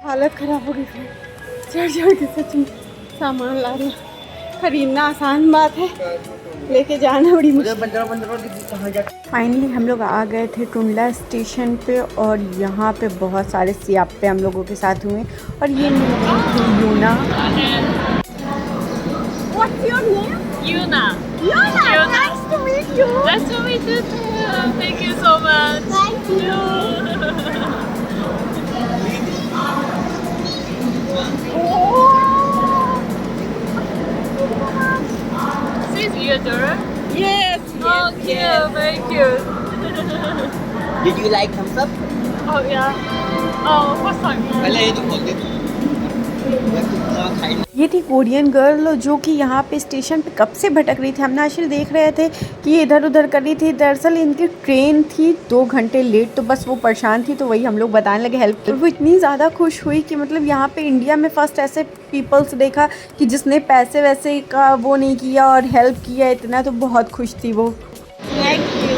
हालत ख़राब हो गई थी, चढ़ चढ़ के सच में सामान ला रहे। खरीदना आसान बात है, लेके जाना बड़ी मुश्किल। फाइनली हम लोग आ गए थे टुंडला स्टेशन पे और यहाँ पे बहुत सारे सियापे हम लोगों के साथ हुए और ये यूना। What's your name? Yuna. Yuna. Nice to meet you. Nice to meet you too. Thank you so much. Thank you. This is your daughter? Yes. Oh, cute. Very cute. Did you like thumbs up? Oh, yeah. Oh, first time. पहले ये तो बोलते थे। ये थी Korean girl जो कि यहाँ पे स्टेशन पे कब से भटक रही थी। हम नाशिर देख रहे थे कि ये इधर उधर कर रही थी। दरअसल इनकी ट्रेन थी 2 घंटे लेट, तो बस वो परेशान थी, तो वही हम लोग बताने लगे हेल्प। वो इतनी ज़्यादा खुश हुई कि मतलब यहाँ पे इंडिया में फ़र्स्ट ऐसे पीपल्स देखा कि जिसने पैसे वैसे का वो नहीं किया और हेल्प किया इतना, तो बहुत खुश थी वो। Thank you.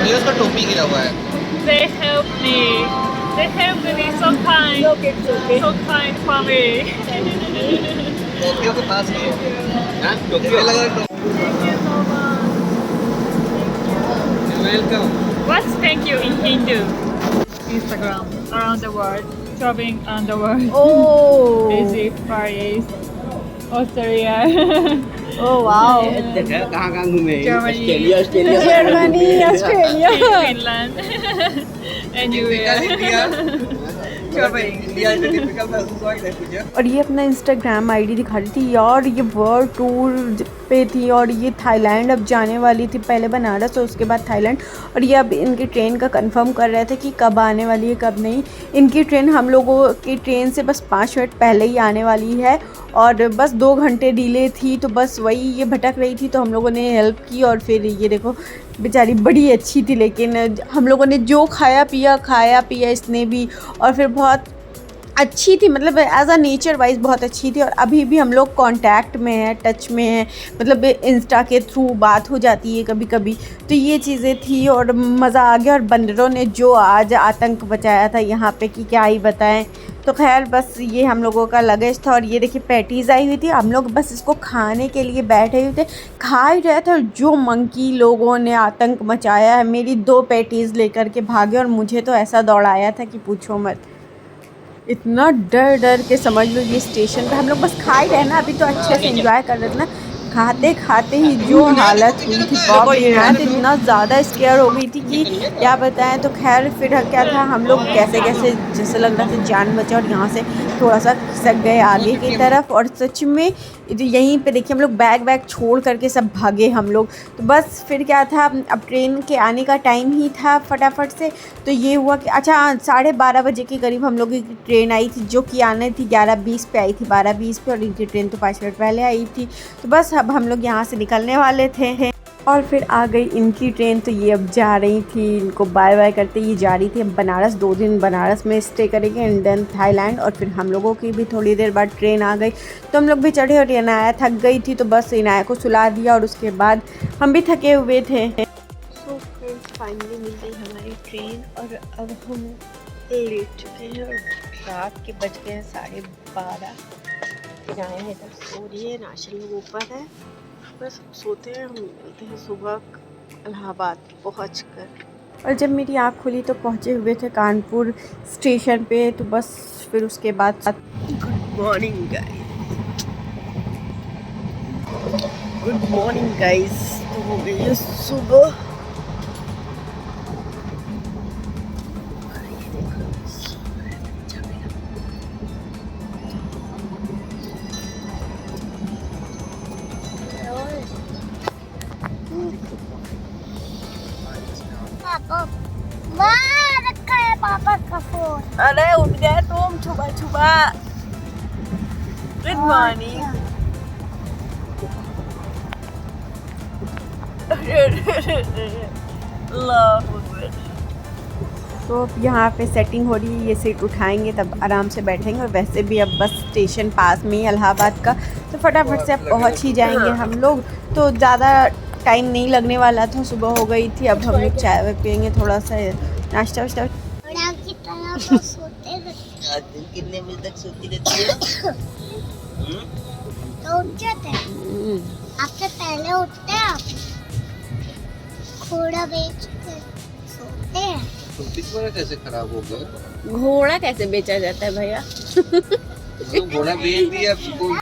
ये उसका टोपी गिरा हुआ है। They helped me. They helped me so kind. Okay. So kind for me. टोपियों के पास ही है। हाँ, टोपियों लगा है। Thank you so much. Welcome. What's thank you in Hindu? Instagram. Around the world. Traveling around the world. Oh. Egypt, Paris, Australia. Oh wow. कहाँ घूमे? Germany. Australia. Germany, Australia. Finland. Anywhere. Traveling. India is the typical person soil है पूजा। और ये अपना Instagram ID दिखा रही थी यार, ये वर्ल्ड टूर पे थी और ये थाईलैंड अब जाने वाली थी, पहले बनारस और उसके बाद थाईलैंड। और ये अब इनकी ट्रेन का कंफर्म कर रहे थे कि कब आने वाली है कब नहीं। इनकी ट्रेन हम लोगों की ट्रेन से बस 5 मिनट पहले ही आने वाली है और बस 2 घंटे डिले थी, तो बस वही ये भटक रही थी, तो हम लोगों ने हेल्प की। और फिर ये देखो बेचारी बड़ी अच्छी थी, लेकिन हम लोगों ने जो खाया पिया इसने भी, और फिर बहुत अच्छी थी, मतलब एज अ नेचर वाइज बहुत अच्छी थी। और अभी भी हम लोग कांटेक्ट में हैं, टच में हैं, मतलब इंस्टा के थ्रू बात हो जाती है कभी कभी। तो ये चीज़ें थी और मज़ा आ गया। और बंदरों ने जो आज आतंक बचाया था यहाँ पे कि क्या ही बताएं। तो खैर बस ये हम लोगों का लगेज था और ये देखिए पैटीज़ आई हुई थी, हम लोग बस इसको खाने के लिए बैठे हुए थे, खा ही रहे थे और जो मंकी लोगों ने आतंक मचाया है, मेरी 2 पैटीज़ लेकर के भागे और मुझे तो ऐसा दौड़ाया था कि पूछो मत। इतना डर डर के समझ लो ये स्टेशन पे हम लोग बस खा ही रहे ना, अभी तो अच्छे से एंजॉय कर रहे थे ना। खाते खाते ही जो हालत हुई थी बाप रे, मैं तो इतना ज़्यादा स्केयर हो गई थी कि क्या बताएं। तो खैर फिर क्या था, हम लोग कैसे कैसे जैसे लग रहा था जान बचा और यहाँ से थोड़ा सा खिसक गए आगे की तरफ। और सच में यहीं पे देखिए हम लोग बैग छोड़ करके सब भागे हम लोग। तो बस फिर क्या था, अब ट्रेन के आने का टाइम ही था फटाफट से। तो ये हुआ कि अच्छा 12:30 बजे के करीब हम लोग की ट्रेन आई थी, जो कि आने थी 11:20 पे आई थी, 12:20 पे, और इनकी ट्रेन तो 5 मिनट पहले आई थी। तो बस अब हम लोग यहाँ से निकलने वाले थे और फिर आ गई इनकी ट्रेन। तो ये अब जा रही थी, इनको बाय बाय करते ये जा रही थी अब बनारस। 2 दिन बनारस में स्टे करेंगे एंड देन थाईलैंड। और फिर हम लोगों की भी थोड़ी देर बाद ट्रेन आ गई, तो हम लोग भी चढ़े और इनाया थक गई थी, तो बस इनाया को सुला दिया और उसके बाद हम भी थके हुए थे। सो फ्रेंड्स फाइनली मिल गई हमारी ट्रेन और अब हम लेट चुके हैं और रात के बज गए हैं 12:30। इनाया है इधर सो रही है, नाशिर लोग ऊपर है, बस सोते हैं। हम मिलते हैं सुबह इलाहाबाद पहुँच कर। और जब मेरी आँख खुली तो पहुँचे हुए थे कानपुर स्टेशन पे। तो बस फिर उसके बाद गुड मॉर्निंग गाइस, तो हो गई है सुबह। रखा है पापा का फोन। अरे उठ गए तुम सुबह। Good morning. तो अब यहाँ पे सेटिंग हो रही है, ये सीट उठाएंगे तब आराम से बैठेंगे। और वैसे भी अब बस स्टेशन पास में ही इलाहाबाद का, तो फटाफट से अब पहुँच ही जाएंगे हम लोग। तो ज़्यादा टाइम नहीं लगने वाला था, सुबह हो गई थी। अब हम लोग चाय पियेंगे, थोड़ा सा नाश्ता वाश्ता। पापा सोते रहते आज दिन कितने बजे तक सोती रहती है? तो उठ जाते हैं। आपसे पहले उठते हैं आप। घोड़ा बेच कर सोते हैं। तो बिस्तर कैसे खराब हो गए? घोड़ा कैसे बेचा जाता है भैया? तो घोड़ा बेच दिया आपको।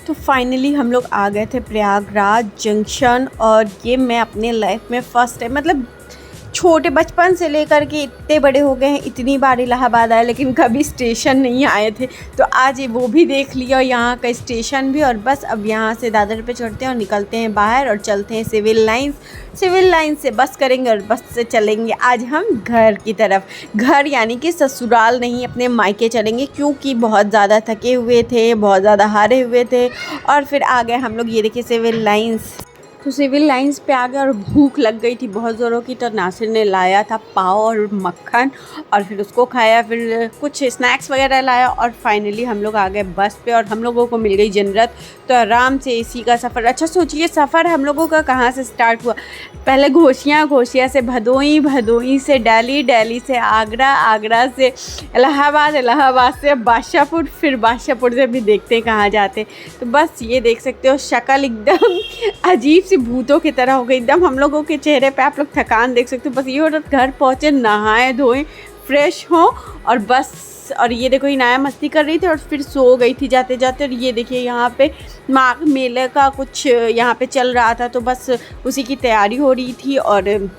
तो फाइनली हम लोग आ गए थे प्रयागराज जंक्शन, और ये मैं अपने लाइफ में फ़र्स्ट टाइम, मतलब छोटे बचपन से लेकर के इतने बड़े हो गए हैं, इतनी बार इलाहाबाद आए लेकिन कभी स्टेशन नहीं आए थे। तो आज ये वो भी देख लिया और यहाँ का स्टेशन भी। और बस अब यहाँ से दादर पे चढ़ते हैं और निकलते हैं बाहर और चलते हैं सिविल लाइंस। सिविल लाइन से बस करेंगे और बस से चलेंगे आज हम घर की तरफ। घर यानी कि ससुराल नहीं, अपने मायके चलेंगे, क्योंकि बहुत ज़्यादा थके हुए थे, बहुत ज़्यादा हारे हुए थे। और फिर आ गए हम लोग, ये देखिए सिविल लाइंस। तो सिविल लाइंस पे आ गए और भूख लग गई थी बहुत ज़ोरों की। तो नासिर ने लाया था पाव और मक्खन और फिर उसको खाया, फिर कुछ स्नैक्स वगैरह लाया और फाइनली हम लोग आ गए बस पे। और हम लोगों को मिल गई जनरत, तो आराम से एसी का सफ़र। अच्छा सोचिए सफ़र हम लोगों का कहाँ से स्टार्ट हुआ। पहले घोशियाँ से भदोई, भदोई से दिल्ली, दिल्ली से आगरा, आगरा से इलाहाबाद, इलाहाबाद से बादशाहपुर, फिर बादशाहपुर से भी देखते हैं कहाँ जाते। तो बस ये देख सकते हो शक्ल एकदम अजीब सी भूतों की तरह हो गई एकदम हम लोगों के चेहरे पे। आप लोग थकान देख सकते हो। बस ये औरत घर पहुँचे, नहाए धोए, फ्रेश हो और बस। और ये देखो इनाया मस्ती कर रही थी और फिर सो गई थी जाते जाते। और ये देखिए यहाँ पे माघ मेले का कुछ यहाँ पे चल रहा था, तो बस उसी की तैयारी हो रही थी। और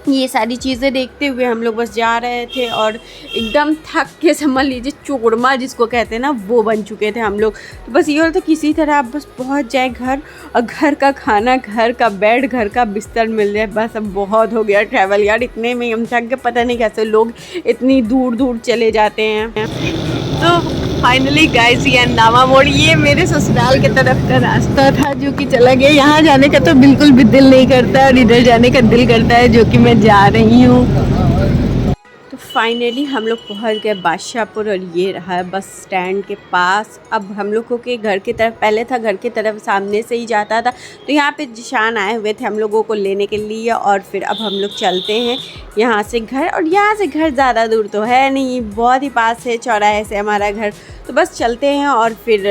ये सारी चीज़ें देखते हुए हम लोग बस जा रहे थे और एकदम थक के समझ लीजिए चूरमा जिसको कहते हैं ना, वो बन चुके थे हम लोग। तो बस ये होता किसी तरह आप बस पहुंच जाए घर, और घर का खाना, घर का बेड, घर का बिस्तर मिल जाए, बस अब बहुत हो गया ट्रैवल यार। इतने में हम थक गए, पता नहीं कैसे लोग इतनी दूर दूर चले जाते हैं। तो फाइनली गाइस ये अंदामा मोड़, ये मेरे ससुराल के तरफ का रास्ता था जो कि चला गया। यहाँ जाने का तो बिल्कुल भी दिल नहीं करता और इधर जाने का दिल करता है, जो कि मैं जा रही हूँ। तो फाइनली हम लोग पहुँच गए बादशाहपुर और ये रहा बस स्टैंड के पास। अब हम लोगों के घर की तरफ, पहले था घर की तरफ सामने से ही जाता था, तो यहाँ पे जिशान आए हुए थे हम लोगों को लेने के लिए। और फिर अब हम लोग चलते हैं यहाँ से घर। और यहाँ से घर ज़्यादा दूर तो है नहीं, बहुत ही पास है चौराहे से हमारा घर। तो बस चलते हैं और फिर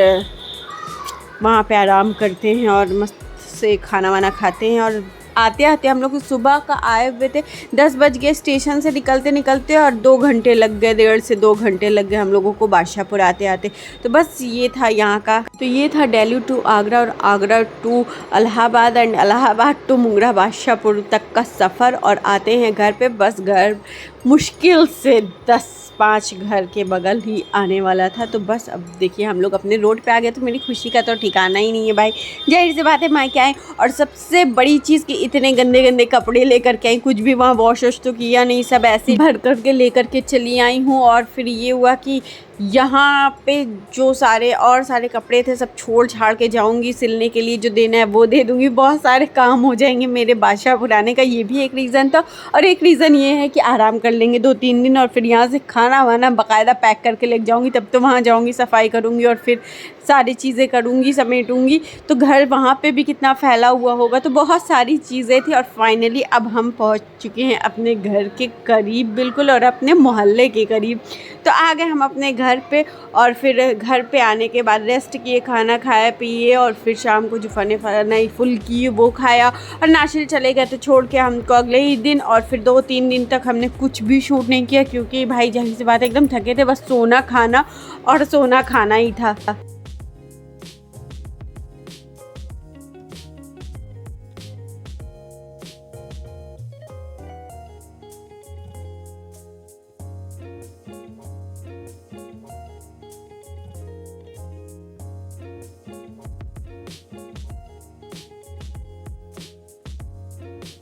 वहाँ पे आराम करते हैं और मस्त से खाना वाना खाते हैं। और आते आते हम लोग सुबह का आए हुए थे, 10 बज गए स्टेशन से निकलते निकलते, और 2 घंटे लग गए, 1.5 से 2 घंटे लग गए हम लोगों को बादशाहपुर आते आते। तो बस ये था यहाँ का। तो ये था दिल्ली टू आगरा और Agra to Allahabad and Allahabad to Mungra Badshahpur तक का सफ़र। और आते हैं घर पे। बस घर मुश्किल से 10-5 घर के बगल ही आने वाला था। तो बस अब देखिए हम लोग अपने रोड पे आ गए। तो मेरी खुशी का तो ठिकाना ही नहीं है भाई, जाहिर सी बात है मायके आए। और सबसे बड़ी चीज़ कि इतने गंदे गंदे कपड़े लेकर के आई, कुछ भी वहाँ वॉश वॉश तो किया नहीं, सब ऐसे भर करके लेकर के चली आई हूँ। और फिर ये हुआ कि यहाँ पे जो सारे कपड़े थे सब छोड़ छाड़ के जाऊँगी, सिलने के लिए जो देना है वो दे दूँगी, बहुत सारे काम हो जाएंगे मेरे बादशाहपुर आने का। ये भी एक रीज़न था। और एक रीज़न ये है कि आराम कर लेंगे 2-3 दिन, और फिर यहाँ से खाना वाना बाकायदा पैक करके ले जाऊँगी। तब तो वहाँ जाऊँगी, सफाई करूँगी और फिर सारी चीज़ें करूँगी, समेटूँगी। तो घर वहाँ पे भी कितना फैला हुआ होगा। तो बहुत सारी चीज़ें थी। और फाइनली अब हम पहुँच चुके हैं अपने घर के करीब बिल्कुल, और अपने मोहल्ले के करीब। तो आ गए हम अपने घर पे। और फिर घर पे आने के बाद रेस्ट किए, खाना खाया पिए, और फिर शाम को जो फने फुल किए वो खाया। और नासिर चले गए तो छोड़ के हमको अगले ही दिन। और फिर 2-3 दिन तक हमने कुछ भी शूट नहीं किया, क्योंकि भाई जाहिर सी बात एकदम थके थे, बस सोना खाना और सोना खाना ही था।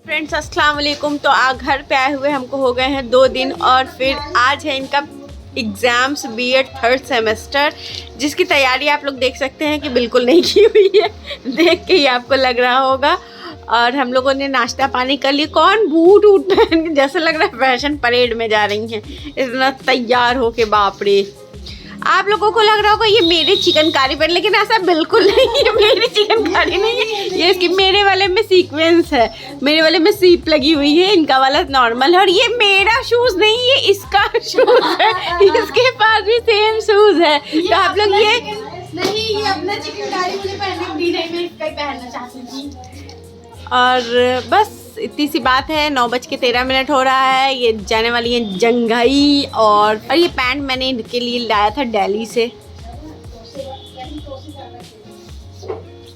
फ्रेंड्स अस्सलाम वालेकुम। तो घर पे आए हुए हमको हो गए हैं 2 दिन। और फिर आज है इनका एग्ज़ाम्स बीएड 3rd सेमेस्टर, जिसकी तैयारी आप लोग देख सकते हैं कि बिल्कुल नहीं की हुई है, देख के ही आपको लग रहा होगा। और हम लोगों ने नाश्ता पानी कर लिया। कौन बूट उठ पहन के, जैसे लग रहा है फैशन परेड में जा रही हैं, इतना तैयार हो के, बाप रे। आप लोगों को लग रहा होगा ये मेरे चिकनकारी पर, लेकिन ऐसा बिल्कुल नहीं, ये मेरी चिकनकारी नहीं है, ये इसकी मेरे वाले में सीक्वेंस है, मेरे वाले में सीप लगी हुई है, इनका वाला नॉर्मल है। और ये मेरा शूज़ नहीं, ये इसका शूज़ है, इसके पास भी सेम शूज़ है। तो आप लोग ये नहीं, ये अपना चिकनकारी मुझे पहनने दी नहीं, मैं इसका ही पहनना चाहती थी। और बस इतनी सी बात है। 9:13 हो रहा है, ये जाने वाली है जंघई। और ये पैंट मैंने इनके लिए लाया था दिल्ली से।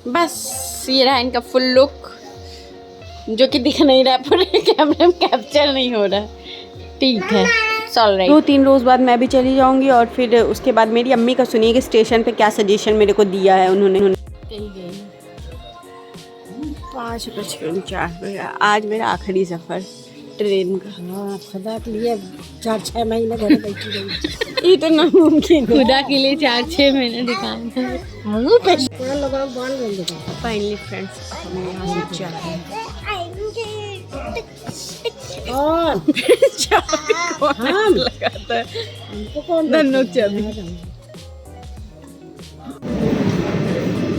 बस ये रहा इनका फुल लुक, जो कि दिख नहीं रहा, पूरे कैमरे में कैप्चर नहीं हो रहा। ठीक है, चल रही। 2-3 रोज़ बाद मैं भी चली जाऊंगी और फिर उसके बाद मेरी अम्मी का सुनिए कि स्टेशन पे क्या सजेशन मेरे को दिया है उन्होंने। 5:04 आज मेरा आखिरी सफ़र ट्रेन का। हाँ, खुदा के लिए 4-6 महीने घर बैठी रही। ये तो नामुमकिन, खुदा के लिए 4-6 महीने दुकान फाइनली फ्रेंड्स हमें यहाँ से जा रहे हैं। लगाता है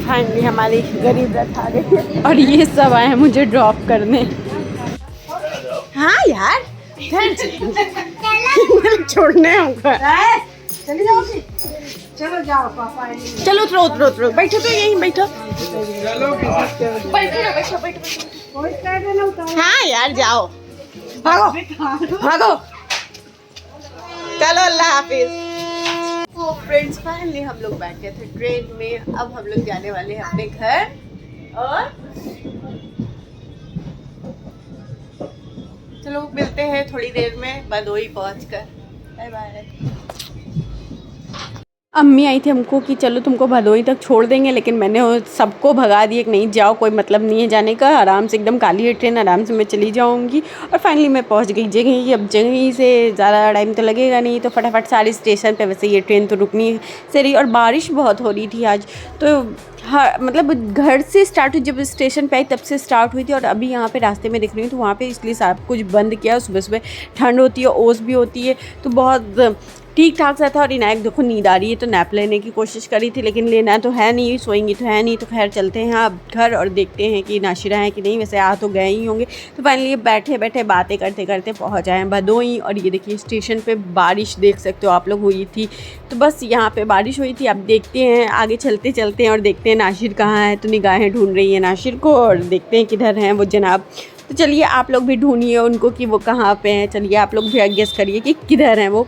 फाइनली हमारी गरीब रथ आ गई है और ये सब आए हैं मुझे ड्रॉप करने। हाँ यार छोड़ने हमको। चलो जाओ पापा। चलो उतरो बैठो, तो यहीं बैठो। हाँ यार जाओ, भागो। चलो अल्लाह हाफिज। फ्रेंड्स फाइनली हम लोग बैठ गए थे ट्रेन में। अब हम लोग जाने वाले हैं अपने घर और चलो मिलते हैं थोड़ी देर में भदोई पहुंचकर। Bye bye. अम्मी आई थी हमको कि चलो तुमको भदोई तक छोड़ देंगे, लेकिन मैंने सबको भगा दिया कि नहीं जाओ, कोई मतलब नहीं है जाने का, आराम से एकदम काली है ट्रेन, आराम से मैं चली जाऊंगी। और फाइनली मैं पहुंच गई जगह। अब जगह से ज़्यादा टाइम तो लगेगा नहीं, तो फटाफट सारे स्टेशन पे, वैसे ये ट्रेन तो रुकनी से रही और बारिश बहुत हो रही थी आज, तो हाँ मतलब घर से स्टार्ट हुई, जब स्टेशन पे आई तब से स्टार्ट हुई थी। और अभी यहाँ पे रास्ते में दिख रही हूँ तो वहाँ पे इसलिए सब कुछ बंद किया। सुबह ठंड होती है, ओस भी होती है, तो बहुत ठीक ठाक सा था। और इनायक देखो नींद आ रही है तो नैप लेने की कोशिश करी थी, लेकिन लेना तो है नहीं, सोएंगी तो है नहीं। तो खैर चलते हैं अब घर और देखते हैं कि नाशिरा है कि नहीं, वैसे आ तो गए ही होंगे। तो फाइनली बैठे बैठे बातें करते करते पहुँच आए भदोई। और ये देखिए स्टेशन पे बारिश देख सकते हो आप लोग हुई थी, तो बस यहाँ पे बारिश हुई थी। अब देखते हैं आगे चलते चलते हैं और देखते हैं नाशिर कहाँ है। तो निगाहें ढूंढ रही है नाशिर को और देखते हैं किधर हैं वो जनाब। तो चलिए आप लोग भी ढूंढिए उनको कि वो कहाँ पे हैं। चलिए आप लोग भी गेस करिए कि किधर हैं वो।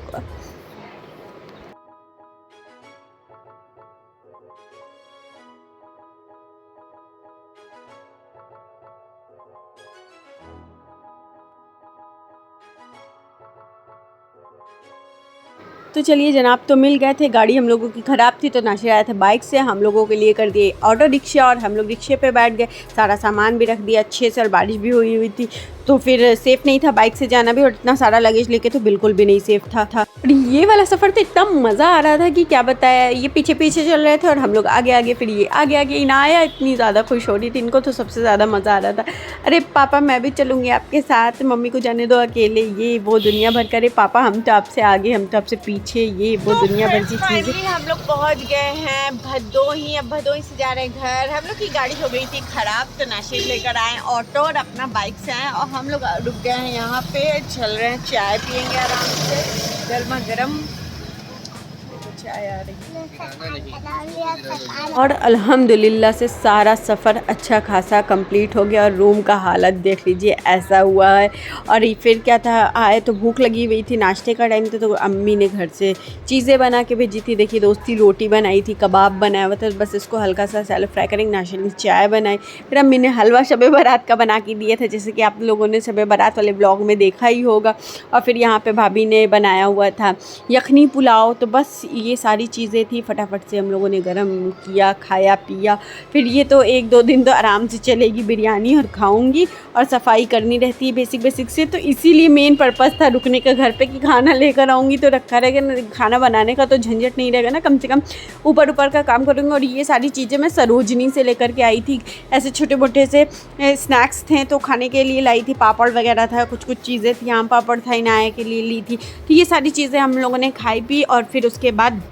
तो चलिए जनाब, तो मिल गए थे। गाड़ी हम लोगों की ख़राब थी तो नाशिर आया था बाइक से, हम लोगों के लिए कर दिए ऑटो रिक्शा और हम लोग रिक्शे पे बैठ गए। सारा सामान भी रख दिया अच्छे से और बारिश भी हुई थी तो फिर सेफ़ नहीं था बाइक से जाना भी, और इतना सारा लगेज लेके तो बिल्कुल भी नहीं सेफ़ था। और ये वाला सफ़र तो इतना मज़ा आ रहा था कि क्या बताया। ये पीछे पीछे चल रहे थे और हम लोग आगे आगे, फिर ये आगे आगे। इनाया इतनी ज़्यादा खुश हो रही थी, इनको तो सबसे ज़्यादा मज़ा आ रहा था। अरे पापा मैं भी चलूँगी आपके साथ, मम्मी को जाने दो अकेले, ये वो दुनिया भर करे। पापा हम तो आपसे आगे, हम तो आपसे पीछे, ये वो दुनिया भर की चीज़ें। हम लोग पहुँच गए हैं भदोई। अब भदोई से जा रहे हैं घर। हम लोग की गाड़ी हो गई थी ख़राब तो नाशिर लेकर आए ऑटो और अपना बाइक से आए और हम लोग रुक गए हैं यहाँ पे। चल रहे हैं, चाय पियेंगे आराम से गर्मा गर्म। चाय आ रही और अल्हम्दुलिल्लाह से सारा सफ़र अच्छा खासा कंप्लीट हो गया। और रूम का हालत देख लीजिए ऐसा हुआ है। और फिर क्या था, आए तो भूख लगी हुई थी, नाश्ते का टाइम था तो अम्मी ने घर से चीज़ें बना के भेजी थी। देखिए दोस्ती रोटी बनाई थी, कबाब बनाया हुआ था, बस इसको हल्का सा सैलो फ्राई करेंगे। नाश्ते में चाय बनाई, फिर अम्मी ने हलवा शब बारात का बना के दिया था, जैसे कि आप लोगों ने शब बारात वाले ब्लॉग में देखा ही होगा। और फिर यहाँ पर भाभी ने बनाया हुआ था यखनी पुलाव। तो बस ये सारी चीज़ें थी, फटाफट से हम लोगों ने गरम किया, खाया पिया। फिर ये तो 1-2 दिन तो आराम से चलेगी बिरयानी और खाऊंगी, और सफाई करनी रहती है बेसिक से। तो इसीलिए मेन पर्पस था रुकने का घर पे कि खाना लेकर आऊँगी तो रखा रहेगा ना, खाना बनाने का तो झंझट नहीं रहेगा ना, कम से कम ऊपर का काम करूँगी। और ये सारी चीज़ें मैं सरोजनी से लेकर के आई थी, ऐसे छोटे मोटे से स्नैक्स थे तो खाने के लिए लाई थी। पापड़ वगैरह था, कुछ चीज़ें थी, आम पापड़ था, इनाया के लिए ली थी। तो ये सारी चीज़ें हम लोगों ने खाई पी और फिर उसके बाद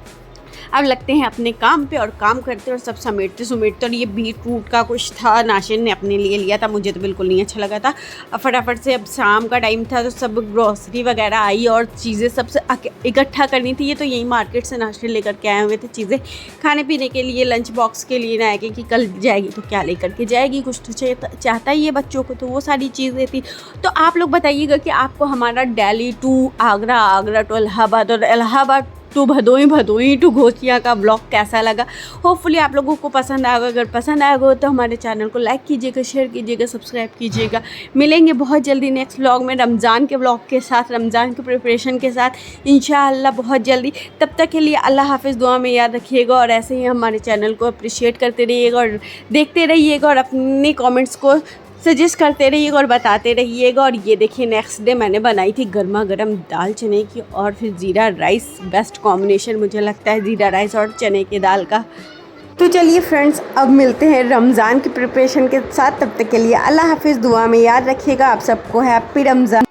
अब लगते हैं अपने काम पे और काम करते और सब समेटते और ये बीट रूट का कुछ था, नाशिन ने अपने लिए लिया था, मुझे तो बिल्कुल नहीं अच्छा लगा था। अब फटाफट से अब शाम का टाइम था तो सब ग्रॉसरी वगैरह आई और चीज़ें सबसे इकट्ठा करनी थी। ये तो यही मार्केट से नाश्ते लेकर के आए हुए थे, चीज़ें खाने पीने के लिए, लंच बॉक्स के लिए ना आएगी कि कल जाएगी तो क्या लेकर के जाएगी, कुछ तो चाहता ही है बच्चों को, तो वो सारी चीज़ें थी। तो आप लोग बताइएगा कि आपको हमारा दिल्ली टू आगरा, आगरा टू इलाहाबाद और इलाहाबाद टू भदोही टू घोसिया का ब्लॉग कैसा लगा। होपफुली आप लोगों को पसंद आएगा। अगर पसंद आएगा तो हमारे चैनल को लाइक कीजिएगा, शेयर कीजिएगा, सब्सक्राइब कीजिएगा। मिलेंगे बहुत जल्दी नेक्स्ट ब्लॉग में रमज़ान के ब्लॉग के साथ, रमज़ान की प्रिपरेशन के साथ इंशाअल्लाह बहुत जल्दी। तब तक के लिए अल्लाह हाफ़िज़, दुआ में याद रखिएगा और ऐसे ही हमारे चैनल को अप्रिशिएट करते रहिएगा और देखते रहिएगा और अपने कॉमेंट्स को सजेस्ट करते रहिएगा और बताते रहिएगा। और ये देखिए नेक्स्ट डे मैंने बनाई थी गर्मा गर्म दाल चने की और फिर ज़ीरा राइस, बेस्ट कॉम्बिनेशन मुझे लगता है ज़ीरा राइस और चने की दाल का। तो चलिए फ्रेंड्स, अब मिलते हैं रमज़ान की प्रिपरेशन के साथ। तब तक के लिए अल्लाह हाफ़िज़, दुआ में याद रखिएगा। आप सबको हैप्पी रमज़ान।